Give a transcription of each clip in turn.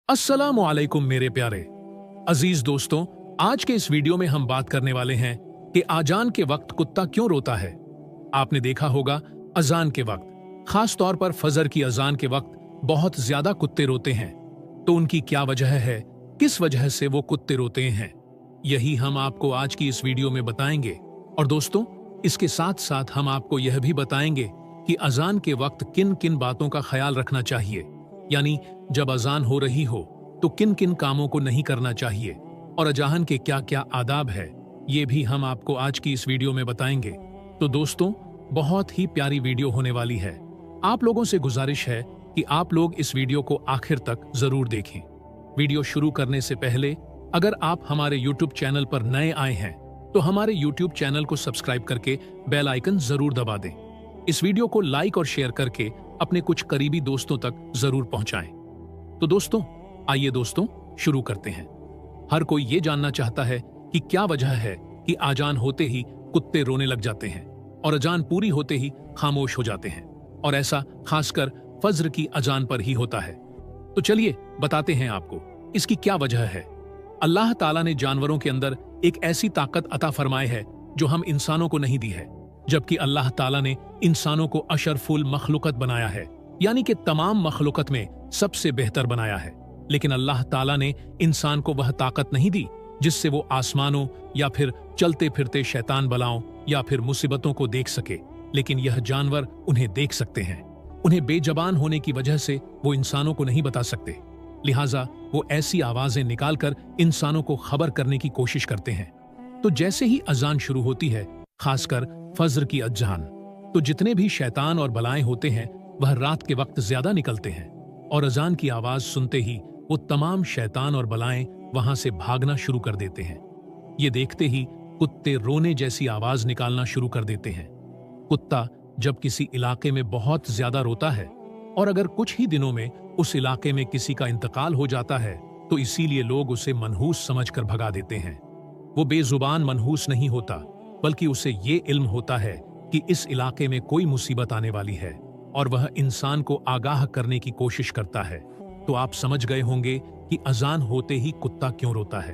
अस्सलामु अलैकुम मेरे प्यारे अजीज दोस्तों, आज के इस वीडियो में हम बात करने वाले हैं कि आजान के वक्त कुत्ता क्यों रोता है। आपने देखा होगा अजान के वक्त, खास तौर पर फजर की अजान के वक्त बहुत ज्यादा कुत्ते रोते हैं। तो उनकी क्या वजह है, किस वजह से वो कुत्ते रोते हैं, यही हम आपको आज की इस वीडियो में बताएंगे। और दोस्तों, इसके साथ साथ हम आपको यह भी बताएंगे कि अजान के वक्त किन किन बातों का ख्याल रखना चाहिए, यानी जब अजान हो रही हो तो किन किन कामों को नहीं करना चाहिए और अजान के क्या क्या आदाब है, ये भी हम आपको आज की इस वीडियो में बताएंगे। तो दोस्तों, बहुत ही प्यारी वीडियो होने वाली है। आप लोगों से गुजारिश है कि आप लोग इस वीडियो को आखिर तक जरूर देखें। वीडियो शुरू करने से पहले अगर आप हमारे YouTube चैनल पर नए आए हैं तो हमारे YouTube चैनल को सब्सक्राइब करके बेल आइकन जरूर दबा दें। इस वीडियो को लाइक और शेयर करके अपने कुछ करीबी दोस्तों तक जरूर पहुंचाएं। तो दोस्तों, आइए दोस्तों शुरू करते हैं। हर कोई ये जानना चाहता है कि क्या वजह है कि आजान होते ही कुत्ते रोने लग जाते हैं और अजान पूरी होते ही खामोश हो जाते हैं, और ऐसा खासकर फज्र की अजान पर ही होता है। तो चलिए बताते हैं आपको इसकी क्या वजह है। अल्लाह ताला ने जानवरों के अंदर एक ऐसी ताकत अता फरमाए है जो हम इंसानों को नहीं दी है, जबकि अल्लाह ताला ने इंसानों को अशरफुल मखलूकत बनाया है, यानी कि तमाम मखलूकत में सबसे बेहतर बनाया है। लेकिन अल्लाह ताला ने इंसान को वह ताकत नहीं दी जिससे वो आसमानों या फिर चलते फिरते शैतान बलाओं या फिर मुसीबतों को देख सके। लेकिन यह जानवर उन्हें देख सकते हैं। उन्हें बेजबान होने की वजह से वो इंसानों को नहीं बता सकते, लिहाजा वो ऐसी आवाजें निकालकर इंसानों को खबर करने की कोशिश करते हैं। तो जैसे ही अजान शुरू होती है, खासकर फज्र की अजान, तो जितने भी शैतान और बलाएं होते हैं वह रात के वक्त ज्यादा निकलते हैं, और अजान की आवाज सुनते ही वो तमाम शैतान और बलाएं वहां से भागना शुरू कर देते हैं। ये देखते ही कुत्ते रोने जैसी आवाज निकालना शुरू कर देते हैं। कुत्ता जब किसी इलाके में बहुत ज्यादा रोता है और अगर कुछ ही दिनों में उस इलाके में किसी का इंतकाल हो जाता है, तो इसीलिए लोग उसे मनहूस समझकर भगा देते हैं। वो बेजुबान मनहूस नहीं होता, बल्कि उसे ये इल्म होता है कि इस इलाके में कोई मुसीबत आने वाली है और वह इंसान को आगाह करने की कोशिश करता है। तो आप समझ गए होंगे कि अजान होते ही कुत्ता क्यों रोता है।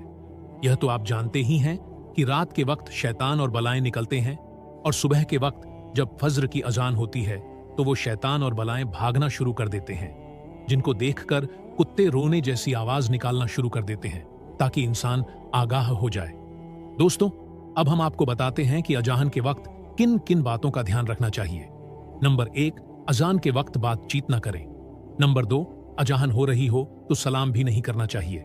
यह तो आप जानते ही हैं कि रात के वक्त शैतान और बलाएं निकलते हैं, और सुबह के वक्त जब फज्र की अजान होती है तो वो शैतान और बलाएं भागना शुरू कर देते हैं, जिनको देखकर कुत्ते रोने जैसी आवाज निकालना शुरू कर देते हैं ताकि इंसान आगाह हो जाए। दोस्तों, अब हम आपको बताते हैं कि अजान के वक्त किन किन बातों का ध्यान रखना चाहिए। नंबर 1, अजान के वक्त बातचीत न करें। नंबर 2, अजान हो रही हो तो सलाम भी नहीं करना चाहिए।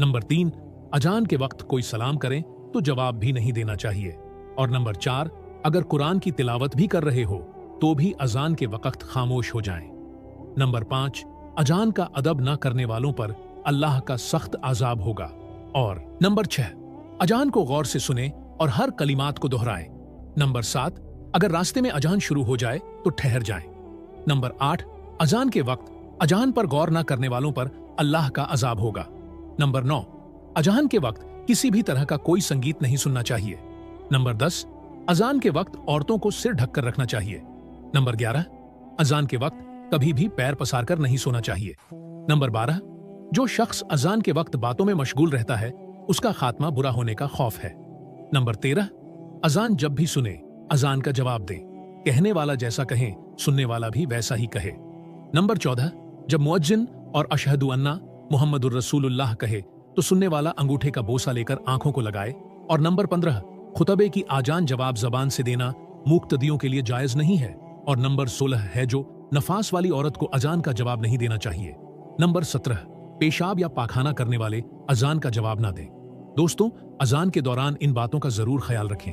नंबर 3, अजान के वक्त कोई सलाम करें तो जवाब भी नहीं देना चाहिए। और नंबर 4, अगर कुरान की तिलावत भी कर रहे हो तो भी अजान के वक्त खामोश हो जाएं। नंबर 5, अजान का अदब न करने वालों पर अल्लाह का सख्त अजाब होगा। और नंबर 6, अजान को गौर से सुने और हर कलिमात को दोहराएं। नंबर 7, अगर रास्ते में अजान शुरू हो जाए तो ठहर जाएं। नंबर 8, अजान के वक्त अजान पर गौर न करने वालों पर अल्लाह का अजाब होगा। नंबर 9, अजान के वक्त किसी भी तरह का कोई संगीत नहीं सुनना चाहिए। नंबर 10, अजान के वक्त औरतों को सिर ढककर रखना चाहिए। नंबर 11, अजान के वक्त कभी भी पैर पसार कर नहीं सोना चाहिए। नंबर 12, जो शख्स अजान के वक्त बातों में मशगूल रहता है उसका खात्मा बुरा होने का खौफ है। नंबर 13, अजान जब भी सुने अजान का जवाब दे। कहने वाला जैसा कहे, सुनने वाला भी वैसा ही कहे। नंबर 14, जब मुअज्जिन और अशहदु अन्ना मुहम्मदुर रसूलुल्लाह कहे तो सुनने वाला अंगूठे का बोसा लेकर आंखों को लगाए। और नंबर 15, खुतबे की आजान जवाब जबान से देना मुक्तदियों के लिए जायज नहीं है। और नंबर 16 है जो नफास वाली औरत को अजान का जवाब नहीं देना चाहिए। नंबर 17, पेशाब या पाखाना करने वाले अजान का जवाब ना दें। दोस्तों, अजान के दौरान इन बातों का जरूर ख्याल रखें।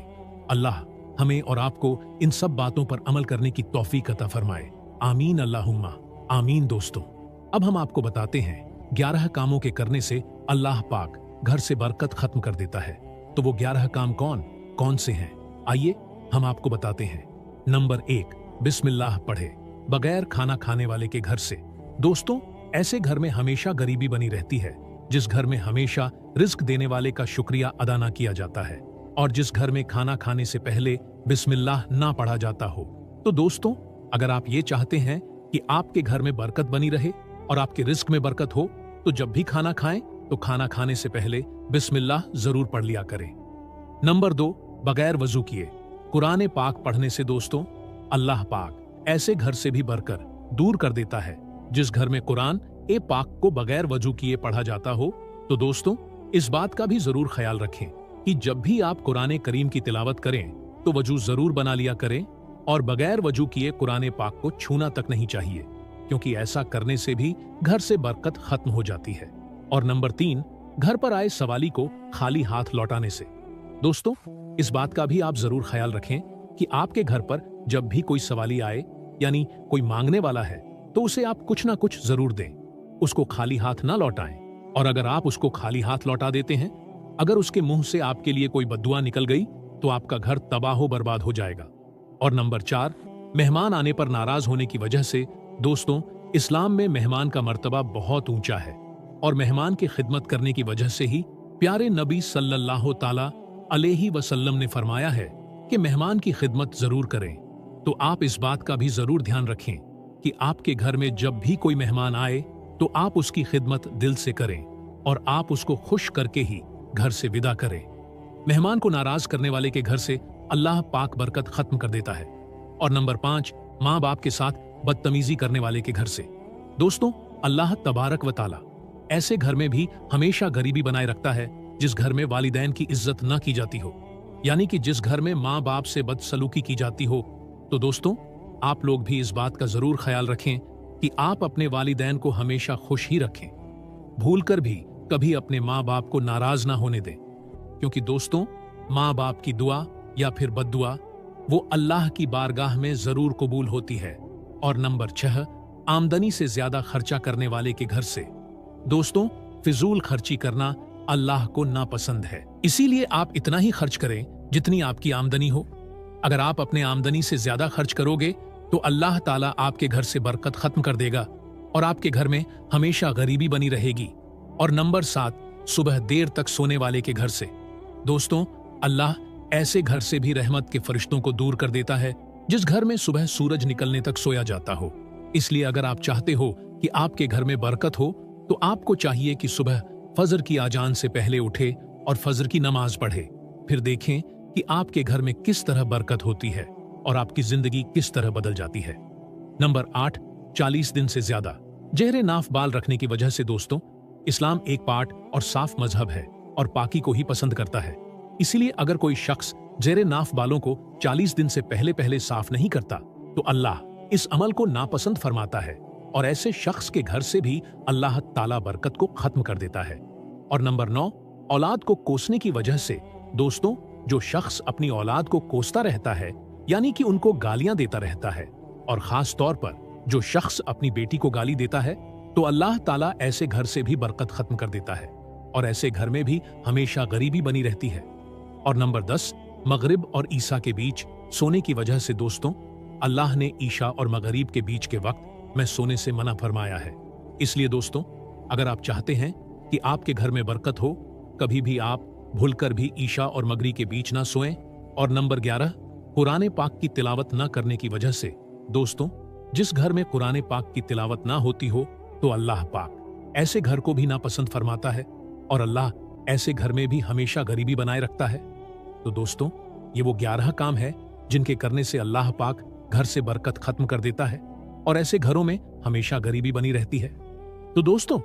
अल्लाह हमें और आपको इन सब बातों पर अमल करने की तौफीक अता फरमाए। आमीन अल्लाहुम्मा आमीन। दोस्तों, अब हम आपको बताते हैं 11 कामों के करने से अल्लाह पाक घर से बरकत खत्म कर देता है। तो वो 11 काम कौन कौन से हैं, आइए हम आपको बताते हैं। नंबर 1, बिस्मिल्लाह पढ़े बगैर खाना खाने वाले के घर से। दोस्तों, ऐसे घर में हमेशा गरीबी बनी रहती है, जिस घर में हमेशा रिस्क देने वाले का शुक्रिया अदा ना किया जाता है, और जिस घर में खाना खाने से पहले बिस्मिल्लाह ना पढ़ा जाता हो। तो दोस्तों, अगर आप ये चाहते हैं कि आपके घर में बरकत बनी रहे और आपके रिस्क में बरकत हो, तो जब भी खाना खाएं तो खाना खाने से पहले बिस्मिल्लाह जरूर पढ़ लिया करें। नंबर 2, बगैर वजू किए कुरान पाक पढ़ने से दोस्तों अल्लाह पाक ऐसे घर से भी बरकर दूर कर देता है जिस घर में कुरान ए पाक को बगैर वजू किए पढ़ा जाता हो। तो दोस्तों इस बात का भी जरूर ख्याल रखें कि जब भी आप कुरान करीम की तिलावत करें तो वजू जरूर बना लिया करें और बगैर वजू किए कुरान पाक को छूना तक नहीं चाहिए, क्योंकि ऐसा करने से भी घर से बरकत खत्म हो जाती है। और नंबर 3, घर पर आए सवाली को खाली हाथ लौटाने से। दोस्तों इस बात का भी आप जरूर ख्याल रखें कि आपके घर पर जब भी कोई सवाली आए यानी कोई मांगने वाला है तो उसे आप कुछ ना कुछ जरूर दें, उसको खाली हाथ ना लौटाएं। और अगर आप उसको खाली हाथ लौटा देते हैं, अगर उसके मुंह से आपके लिए कोई बद्दुआ निकल गई तो आपका घर तबाह बर्बाद हो जाएगा। और नंबर 4, मेहमान आने पर नाराज होने की वजह से। दोस्तों इस्लाम में मेहमान का मर्तबा बहुत ऊंचा है और मेहमान की खिदमत करने की वजह से ही प्यारे नबी सल्लल्लाहु ताला अलैहि वसल्लम ने फरमाया है कि मेहमान की खिदमत जरूर करें। तो आप इस बात का भी जरूर ध्यान रखें कि आपके घर में जब भी कोई मेहमान आए तो आप उसकी खिदमत दिल से करें और आप उसको खुश करके ही घर से विदा करें। मेहमान को नाराज करने वाले के घर से अल्लाह पाक बरकत खत्म कर देता है। और नंबर 5, माँ बाप के साथ बदतमीजी करने वाले के घर से। दोस्तों अल्लाह तबारक व ताला ऐसे घर में भी हमेशा गरीबी बनाए रखता है जिस घर में वालिदैन की इज्जत न की जाती हो, यानी कि जिस घर में माँ बाप से बदसलूकी की जाती हो। तो दोस्तों आप लोग भी इस बात का जरूर ख्याल रखें कि आप अपने वालिदैन को हमेशा खुश ही रखें, भूलकर भी कभी अपने माँ बाप को नाराज ना होने दें, क्योंकि दोस्तों माँ बाप की दुआ या फिर बद्दुआ वो अल्लाह की बारगाह में जरूर कबूल होती है। और नंबर 6, आमदनी से ज्यादा खर्चा करने वाले के घर से। दोस्तों फिजूल खर्ची करना अल्लाह को नापसंद है, इसीलिए आप इतना ही खर्च करें जितनी आपकी आमदनी हो। अगर आप अपने आमदनी से ज्यादा खर्च करोगे तो अल्लाह ताला आपके घर से बरकत खत्म कर देगा और आपके घर में हमेशा गरीबी बनी रहेगी। और नंबर 7, सुबह देर तक सोने वाले के घर से। दोस्तों अल्लाह ऐसे घर से भी रहमत के फरिश्तों को दूर कर देता है जिस घर में सुबह सूरज निकलने तक सोया जाता हो। इसलिए अगर आप चाहते हो कि आपके घर में बरकत हो तो आपको चाहिए कि सुबह फजर की आजान से पहले उठे और फजर की नमाज पढ़े। फिर देखें कि आपके घर में किस तरह बरकत होती है और आपकी जिंदगी किस तरह बदल जाती है। नंबर 8, 40 दिन से ज्यादा चेहरे नाफ बाल रखने की वजह से। दोस्तों इस्लाम एक पाक और साफ मजहब है और पाकी को ही पसंद करता है। इसीलिए अगर कोई शख्स जेरे नाफ बालों को 40 दिन से पहले साफ नहीं करता तो अल्लाह इस अमल को नापसंद फरमाता है और ऐसे शख्स के घर से भी अल्लाह ताला बरकत को खत्म कर देता है। और नंबर 9, औलाद को कोसने की वजह से। दोस्तों जो शख्स अपनी औलाद को कोसता रहता है यानी कि उनको गालियां देता रहता है, और खास तौर पर जो शख्स अपनी बेटी को गाली देता है, तो अल्लाह ताला ऐसे घर से भी बरकत खत्म कर देता है और ऐसे घर में भी हमेशा गरीबी बनी रहती है। और नंबर 10, मगरिब और ईशा के बीच सोने की वजह से। दोस्तों अल्लाह ने ईशा और मगरिब के बीच के वक्त में सोने से मना फरमाया है। इसलिए दोस्तों अगर आप चाहते हैं कि आपके घर में बरकत हो, कभी भी आप भूलकर भी ईशा और मगरिब के बीच ना सोएं। और नंबर 11, कुरान पाक की तिलावत ना करने की वजह से। दोस्तों जिस घर में कुरान पाक की तिलावत ना होती हो तो अल्लाह पाक ऐसे घर को भी नापसंद फरमाता है और अल्लाह ऐसे घर में भी हमेशा गरीबी बनाए रखता है। तो दोस्तों ये वो 11 काम है जिनके करने से अल्लाह पाक घर से बरकत खत्म कर देता है और ऐसे घरों में हमेशा गरीबी बनी रहती है। तो दोस्तों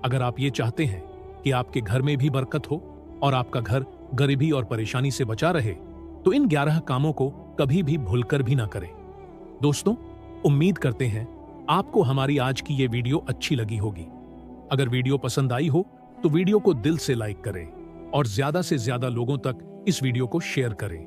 अगर आप ये चाहते हैं कि आपके घर में भी बरकत हो और आपका घर गरीबी और परेशानी से बचा रहे, तो इन 11 कामों को कभी भी भूलकर भी ना करें। दोस्तों उम्मीद करते हैं आपको हमारी आज की ये वीडियो अच्छी लगी होगी। अगर वीडियो पसंद आई हो तो वीडियो को दिल से लाइक करें और ज्यादा से ज्यादा लोगों तक इस वीडियो को शेयर करें।